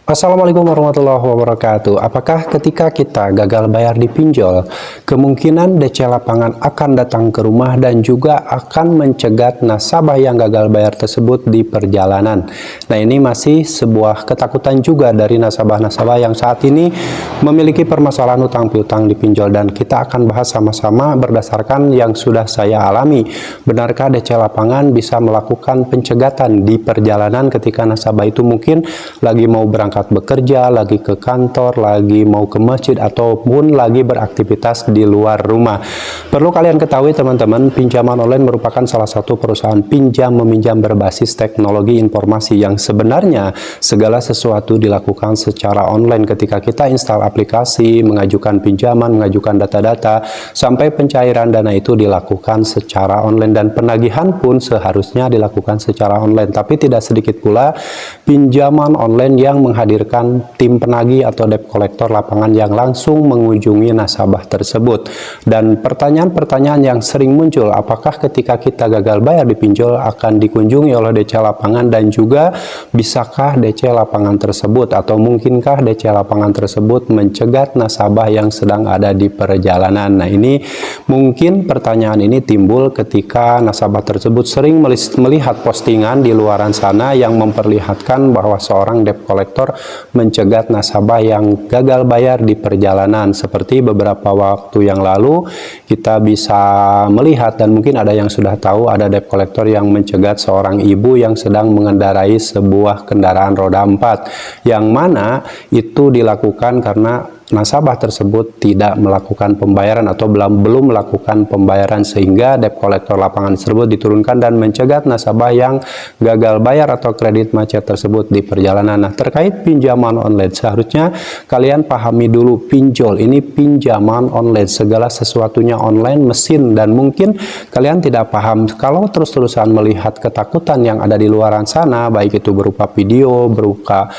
Assalamualaikum warahmatullahi wabarakatuh. Apakah ketika kita gagal bayar di pinjol, kemungkinan DC Lapangan akan datang ke rumah dan juga akan mencegat nasabah yang gagal bayar tersebut di perjalanan? Nah, ini masih sebuah ketakutan juga dari nasabah-nasabah yang saat ini memiliki permasalahan utang piutang di pinjol, dan kita akan bahas sama-sama berdasarkan yang sudah saya alami. Benarkah DC Lapangan bisa melakukan pencegatan di perjalanan ketika nasabah itu mungkin lagi mau berangkat bekerja, lagi ke kantor, lagi mau ke masjid, ataupun lagi beraktivitas di luar rumah? Perlu kalian ketahui teman-teman, pinjaman online merupakan salah satu perusahaan pinjam-meminjam berbasis teknologi informasi yang sebenarnya segala sesuatu dilakukan secara online. Ketika kita install aplikasi, mengajukan pinjaman, mengajukan data-data, sampai pencairan dana itu dilakukan secara online, dan penagihan pun seharusnya dilakukan secara online. Tapi tidak sedikit pula pinjaman online yang menghadirkan tim penagih atau debt collector lapangan yang langsung mengunjungi nasabah tersebut. Dan pertanyaan-pertanyaan yang sering muncul, apakah ketika kita gagal bayar di pinjol akan dikunjungi oleh DC Lapangan, dan juga bisakah DC Lapangan tersebut atau mungkinkah DC Lapangan tersebut mencegat nasabah yang sedang ada di perjalanan? Nah, ini mungkin pertanyaan ini timbul ketika nasabah tersebut sering melihat postingan di luaran sana yang memperlihatkan bahwa seorang debt collector mencegat nasabah yang gagal bayar di perjalanan. Seperti beberapa waktu yang lalu kita bisa melihat, dan mungkin ada yang sudah tahu, ada debt collector yang mencegat seorang ibu yang sedang mengendarai sebuah kendaraan roda 4, yang mana itu dilakukan karena nasabah tersebut tidak melakukan pembayaran atau belum melakukan pembayaran, sehingga debt collector lapangan tersebut diturunkan dan mencegat nasabah yang gagal bayar atau kredit macet tersebut di perjalanan. Nah, terkait pinjaman online, seharusnya kalian pahami dulu, pinjol ini pinjaman online, segala sesuatunya online, mesin, dan mungkin kalian tidak paham kalau terus-terusan melihat ketakutan yang ada di luaran sana, baik itu berupa video, berupa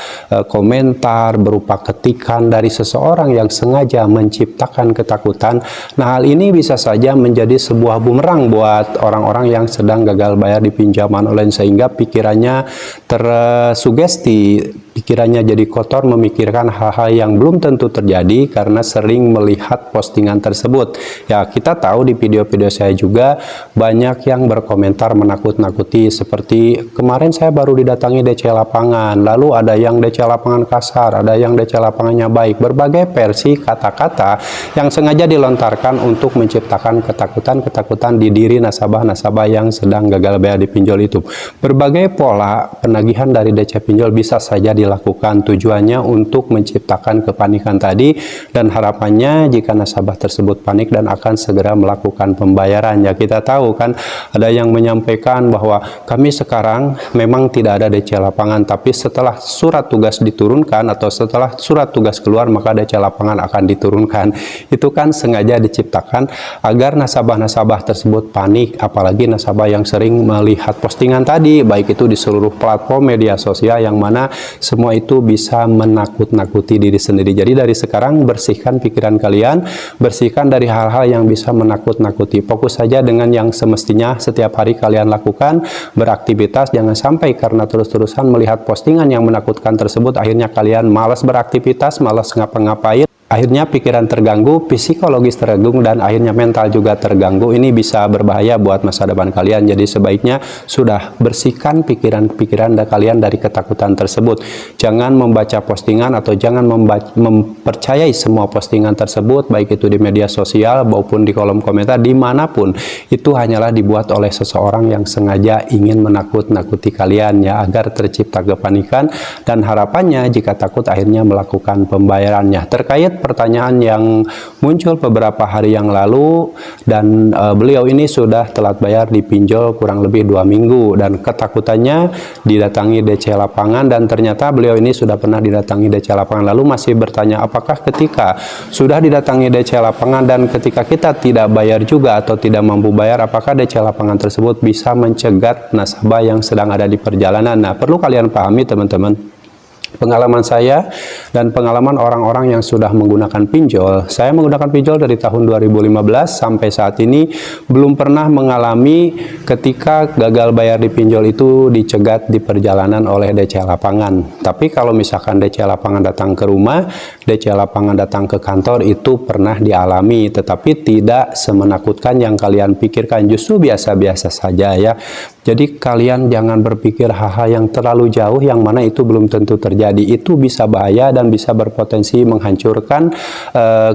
komentar, berupa ketikan dari seseorang yang sengaja menciptakan ketakutan. Nah, hal ini bisa saja menjadi sebuah bumerang buat orang-orang yang sedang gagal bayar di pinjaman online, sehingga pikirannya tersugesti, pikirannya jadi kotor memikirkan hal-hal yang belum tentu terjadi karena sering melihat postingan tersebut. Ya, kita tahu di video-video saya juga banyak yang berkomentar menakut-nakuti, seperti kemarin saya baru didatangi DC Lapangan, lalu ada yang DC Lapangan kasar, ada yang DC Lapangannya baik, berbagai versi kata-kata yang sengaja dilontarkan untuk menciptakan ketakutan-ketakutan di diri nasabah-nasabah yang sedang gagal bayar di pinjol itu. Berbagai pola penagihan dari DC pinjol bisa saja dilakukan, tujuannya untuk menciptakan kepanikan tadi, dan harapannya jika nasabah tersebut panik dan akan segera melakukan pembayaran. Ya, kita tahu kan ada yang menyampaikan bahwa kami sekarang memang tidak ada DC Lapangan, tapi setelah surat tugas diturunkan atau setelah surat tugas keluar maka DC Lapangan akan diturunkan. Itu kan sengaja diciptakan agar nasabah-nasabah tersebut panik, apalagi nasabah yang sering melihat postingan tadi, baik itu di seluruh platform media sosial, yang mana semua itu bisa menakut-nakuti diri sendiri. Jadi dari sekarang bersihkan pikiran kalian, bersihkan dari hal-hal yang bisa menakut-nakuti. Fokus saja dengan yang semestinya setiap hari kalian lakukan, beraktivitas. Jangan sampai karena terus-terusan melihat postingan yang menakutkan tersebut akhirnya kalian malas beraktivitas, malas ngapa-ngapain, akhirnya pikiran terganggu, psikologis terganggu, dan akhirnya mental juga terganggu. Ini bisa berbahaya buat masa depan kalian. Jadi sebaiknya sudah bersihkan pikiran-pikiran kalian dari ketakutan tersebut. Jangan membaca postingan atau jangan mempercayai semua postingan tersebut, baik itu di media sosial maupun di kolom komentar, dimanapun. Itu hanyalah dibuat oleh seseorang yang sengaja ingin menakut-nakuti kalian, ya, agar tercipta kepanikan, dan harapannya jika takut akhirnya melakukan pembayarannya. Terkait pertanyaan yang muncul beberapa hari yang lalu, dan beliau ini sudah telat bayar di pinjol kurang lebih 2 minggu, dan ketakutannya didatangi DC Lapangan, dan ternyata beliau ini sudah pernah didatangi DC Lapangan, lalu masih bertanya apakah ketika sudah didatangi DC Lapangan dan ketika kita tidak bayar juga atau tidak mampu bayar, apakah DC Lapangan tersebut bisa mencegat nasabah yang sedang ada di perjalanan? Nah, perlu kalian pahami teman-teman, Pengalaman saya dan pengalaman orang-orang yang sudah menggunakan pinjol. Saya menggunakan pinjol dari tahun 2015 sampai saat ini belum pernah mengalami ketika gagal bayar di pinjol itu dicegat di perjalanan oleh DC lapangan. Tapi kalau misalkan DC lapangan datang ke rumah, DC lapangan datang ke kantor, itu pernah dialami, tetapi tidak semenakutkan yang kalian pikirkan, justru biasa-biasa saja ya. Jadi kalian jangan berpikir hal-hal yang terlalu jauh yang mana itu belum tentu terjadi. Itu bisa bahaya dan bisa berpotensi menghancurkan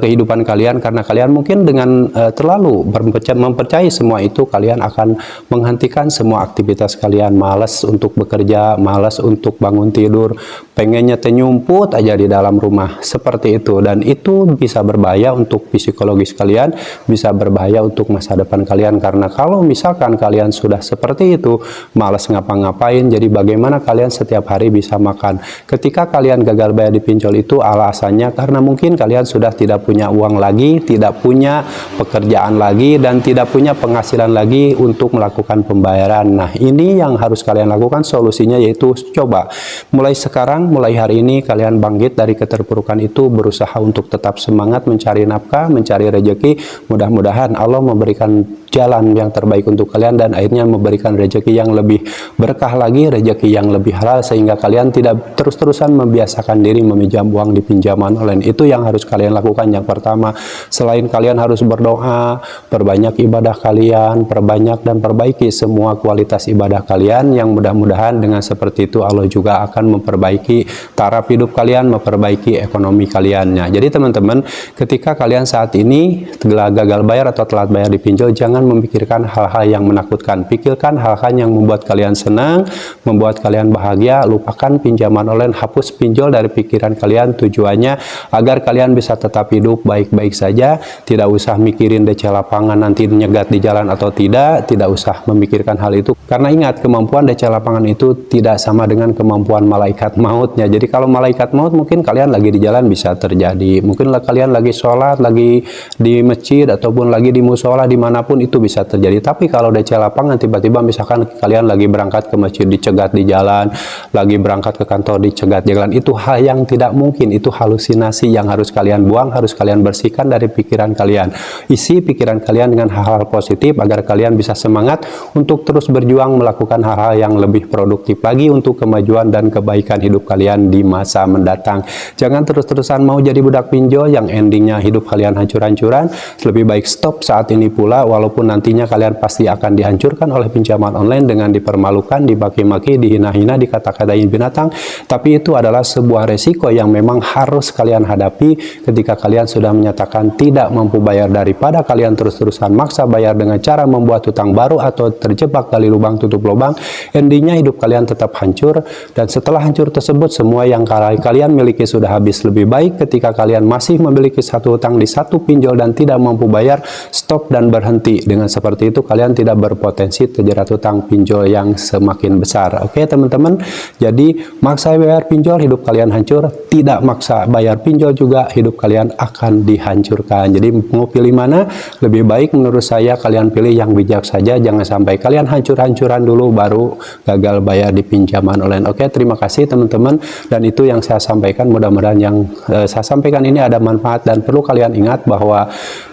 kehidupan kalian, karena kalian mungkin dengan terlalu mempercayai semua itu, kalian akan menghentikan semua aktivitas kalian, malas untuk bekerja, malas untuk bangun tidur, pengennya tenyumput aja di dalam rumah, seperti itu. Dan itu bisa berbahaya untuk psikologis kalian, bisa berbahaya untuk masa depan kalian, karena kalau misalkan kalian sudah seperti itu, malas ngapa-ngapain, jadi bagaimana kalian setiap hari bisa makan? Ketika kalian gagal bayar di pinjol itu alasannya karena mungkin kalian sudah tidak punya uang lagi, tidak punya pekerjaan lagi, dan tidak punya penghasilan lagi untuk melakukan pembayaran. Nah, ini yang harus kalian lakukan solusinya, yaitu coba mulai sekarang, mulai hari ini kalian bangkit dari keterpurukan itu, berusaha untuk tetap semangat mencari nafkah, mencari rezeki. Mudah-mudahan Allah memberikan jalan yang terbaik untuk kalian dan akhirnya memberikan rezeki yang lebih berkah lagi, rezeki yang lebih halal, sehingga kalian tidak terus-terusan membiasakan diri meminjam uang di pinjaman online. Itu yang harus kalian lakukan yang pertama. Selain kalian harus berdoa, perbanyak ibadah kalian, perbanyak dan perbaiki semua kualitas ibadah kalian, yang mudah-mudahan dengan seperti itu Allah juga akan memperbaiki taraf hidup kalian, memperbaiki ekonomi kalian. Nah, jadi teman-teman, ketika kalian saat ini gagal bayar atau telat bayar di pinjol, jangan memikirkan hal-hal yang menakutkan. Pikirkan hal-hal yang membuat kalian senang, membuat kalian bahagia. Lupakan pinjaman online, hapus pinjol dari pikiran kalian. Tujuannya agar kalian bisa tetap hidup baik-baik saja, tidak usah mikirin DC lapangan nanti nyegat di jalan atau tidak usah memikirkan hal itu. Karena ingat, kemampuan DC lapangan itu tidak sama dengan kemampuan malaikat mautnya. Jadi kalau malaikat maut mungkin kalian lagi di jalan bisa terjadi, mungkin kalian lagi sholat, lagi di masjid ataupun lagi di musola, dimanapun itu bisa terjadi. Tapi kalau DC lapangan tiba-tiba misalkan kalian lagi berangkat ke masjid dicegat di jalan, lagi berangkat ke kantor dicegat di jalan, itu hal yang tidak mungkin, itu halusinasi yang harus kalian buang, harus kalian bersihkan dari pikiran kalian. Isi pikiran kalian dengan hal-hal positif agar kalian bisa semangat untuk terus berjuang melakukan hal-hal yang lebih produktif lagi untuk kemajuan dan kebaikan hidup kalian di masa mendatang. Jangan terus-terusan mau jadi budak pinjol yang endingnya hidup kalian hancur-hancuran. Lebih baik stop saat ini pula, walaupun nantinya kalian pasti akan dihancurkan oleh pinjaman online dengan dipermalukan, dibaki-maki, dihina-hina, dikata-katain binatang. Tapi itu adalah sebuah resiko yang memang harus kalian hadapi ketika kalian sudah menyatakan tidak mampu bayar. Daripada kalian terus-terusan maksa bayar dengan cara membuat hutang baru atau terjebak gali lubang tutup lubang, endingnya hidup kalian tetap hancur. Dan setelah hancur tersebut, semua yang kalian miliki sudah habis. Lebih baik ketika kalian masih memiliki satu hutang di satu pinjol dan tidak mampu bayar, stop dan berhenti. Dengan seperti itu kalian tidak berpotensi terjerat hutang pinjol yang semakin besar. Oke teman-teman, jadi maksa bayar pinjol hidup kalian hancur, tidak maksa bayar pinjol juga hidup kalian akan dihancurkan. Jadi mau pilih mana? Lebih baik menurut saya kalian pilih yang bijak saja, jangan sampai kalian hancur-hancuran dulu baru gagal bayar di pinjaman online. Oke, terima kasih teman-teman, dan itu yang saya sampaikan. Mudah-mudahan yang saya sampaikan ini ada manfaat, dan perlu kalian ingat bahwa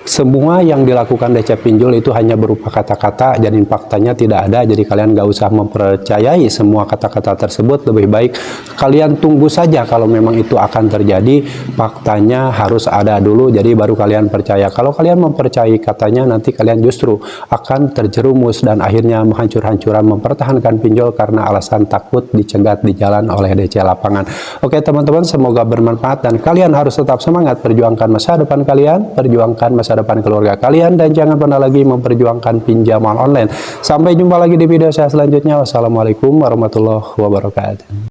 semua yang dilakukan DC pinjol itu hanya berupa kata-kata, jadi faktanya tidak ada. Jadi kalian gak usah mempercayai semua kata-kata tersebut. Lebih baik kalian tunggu saja kalau memang itu akan terjadi, faktanya harus ada dulu, jadi baru kalian percaya. Kalau kalian mempercayai katanya, nanti kalian justru akan terjerumus dan akhirnya menghancur-hancuran mempertahankan pinjol karena alasan takut dicegat di jalan oleh DC lapangan. Oke teman-teman, semoga bermanfaat dan kalian harus tetap semangat perjuangkan masa depan kalian, perjuangkan masa depan keluarga kalian, dan jangan pernah lagi memperjuangkan pinjaman online. Sampai jumpa lagi di video saya selanjutnya. Wassalamualaikum warahmatullahi wabarakatuh.